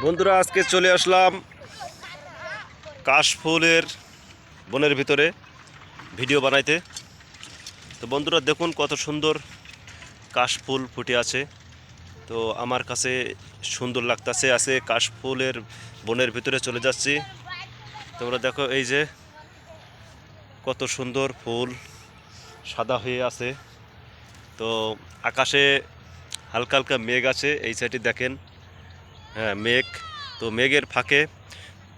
বন্ধুরা আজকে চলে আসলাম কাশফুলের বনের ভিতরে ভিডিও বানাইতে। তো বন্ধুরা দেখুন কত সুন্দর কাশফুল ফুটে আছে। তো আমার কাছে সুন্দর লাগতেছে। আজকে কাশফুলের বনের ভিতরে চলে যাচ্ছি। তোমরা দেখো এই যে কত সুন্দর ফুল সাদা হয়ে আছে। তো আকাশে হালকা হালকা মেঘ আছে, এই সাইডে দেখেন। হ্যাঁ, মেঘ। তো মেঘের ফাঁকে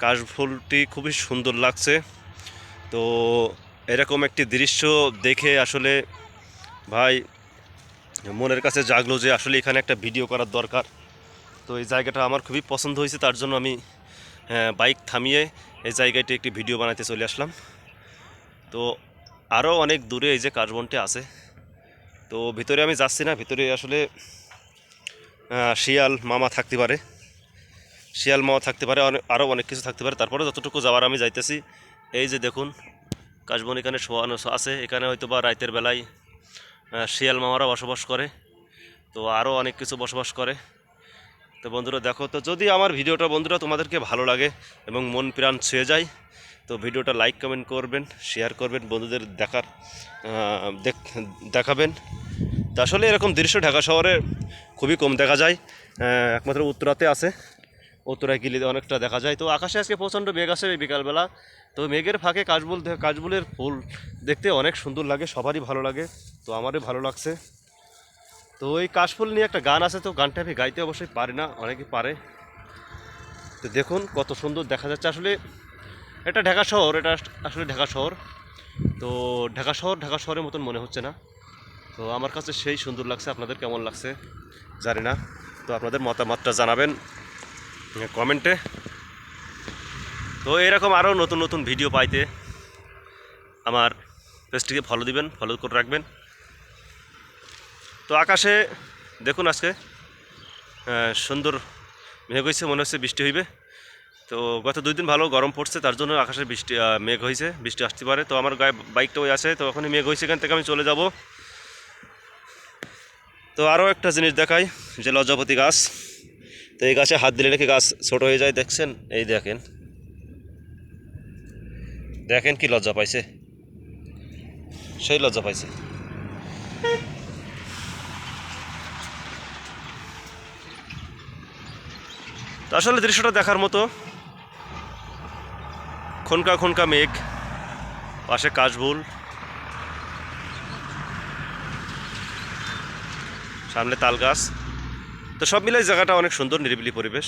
কাশফুলটি খুবই সুন্দর লাগছে। তো এরকম একটি দৃশ্য দেখে আসলে ভাই মনের কাছে জাগলো যে আসলে এখানে একটা ভিডিও করার দরকার। তো এই জায়গাটা আমার খুবই পছন্দ হয়েছে, তার জন্য আমি বাইক থামিয়ে এই জায়গাটি একটি ভিডিও বানাতে চলে আসলাম। তো আরও অনেক দূরে এই যে কাশবনটি আছে। তো ভিতরে আমি যাচ্ছি না, ভিতরে আসলে শিয়াল মামা থাকতে পারে, শিয়াল মামা থাকতে পারে, আরও অনেক কিছু থাকতে পারে। তারপরে যতটুকু যাওয়ার আমি যাইতেছি। এই যে দেখুন কাশবন এখানে শোয়ানো আছে। এখানে হয়তো বা রাতের বেলায় শিয়াল মামারা বসবাস করে। তো আরও অনেক কিছু বসবাস করে। তো বন্ধুরা দেখো, তো যদি আমার ভিডিওটা বন্ধুরা তোমাদেরকে ভালো লাগে এবং মন প্রাণ ছুঁয়ে যায়, তো ভিডিওটা লাইক কমেন্ট করবেন, শেয়ার করবেন, বন্ধুদের দেখাবেন। তো আসলে এরকম দৃশ্য ঢাকা শহরে খুবই কম দেখা যায়। একমাত্র উত্তরাতে আছে, উত্তরায় গেলে অনেকটা দেখা যায়। তো আকাশে আজকে প্রচণ্ড মেঘ আসে বিকালবেলা। তো মেঘের ফাঁকে কাশফুলের ফুল দেখতে অনেক সুন্দর লাগে, সবারই ভালো লাগে। তো আমারই ভালো লাগছে। তো এই কাশফুল নিয়ে একটা গান আছে, তো গানটা আমি গাইতে অবশ্যই পারি না, অনেকে পারে। তো দেখুন কত সুন্দর দেখা যাচ্ছে। আসলে এটা ঢাকা শহর, এটা আসলে ঢাকা শহর। তো ঢাকা শহরের মতন মনে হচ্ছে না। তো আমার কাছে সেই সুন্দর লাগছে। আপনাদের কেমন লাগছে জানি না। তো আপনাদের মতামতটা জানাবেন কমেন্টে। তো এরকম আরও নতুন নতুন ভিডিও পাইতে আমার পেজটিকে ফলো দিবেন, ফলো করে রাখবেন। তো আকাশে দেখুন আজকে সুন্দর মেঘ হয়েছে, মনে হচ্ছে বৃষ্টি হইবে। তো গত 2 দিন ভালো গরম পড়ছে, তার জন্য আকাশে মেঘ হয়েছে, বৃষ্টি আসতে পারে। তো আমার গায়ে বাইকটা ওই আছে, তো ওখানে মেঘ হয়েছে, এখান থেকে আমি চলে যাব। তো আরও একটা জিনিস দেখাই, যে লজ্জাপতি গাছ। তো এই গাছে হাত দিলে নাকি গাছ ছোট হয়ে যায়, দেখছেন? এই দেখেন, দেখেন কি লজ্জা পাইছে, সেই লজ্জা পাইছে। তো আসলে দৃশ্যটা দেখার মতো। খনকা খনকা মেঘ, পাশে কাশফুল, সামনে তাল গাছ। তো সব মিলাই জায়গাটা অনেক সুন্দর, নিরিবিলি পরিবেশ।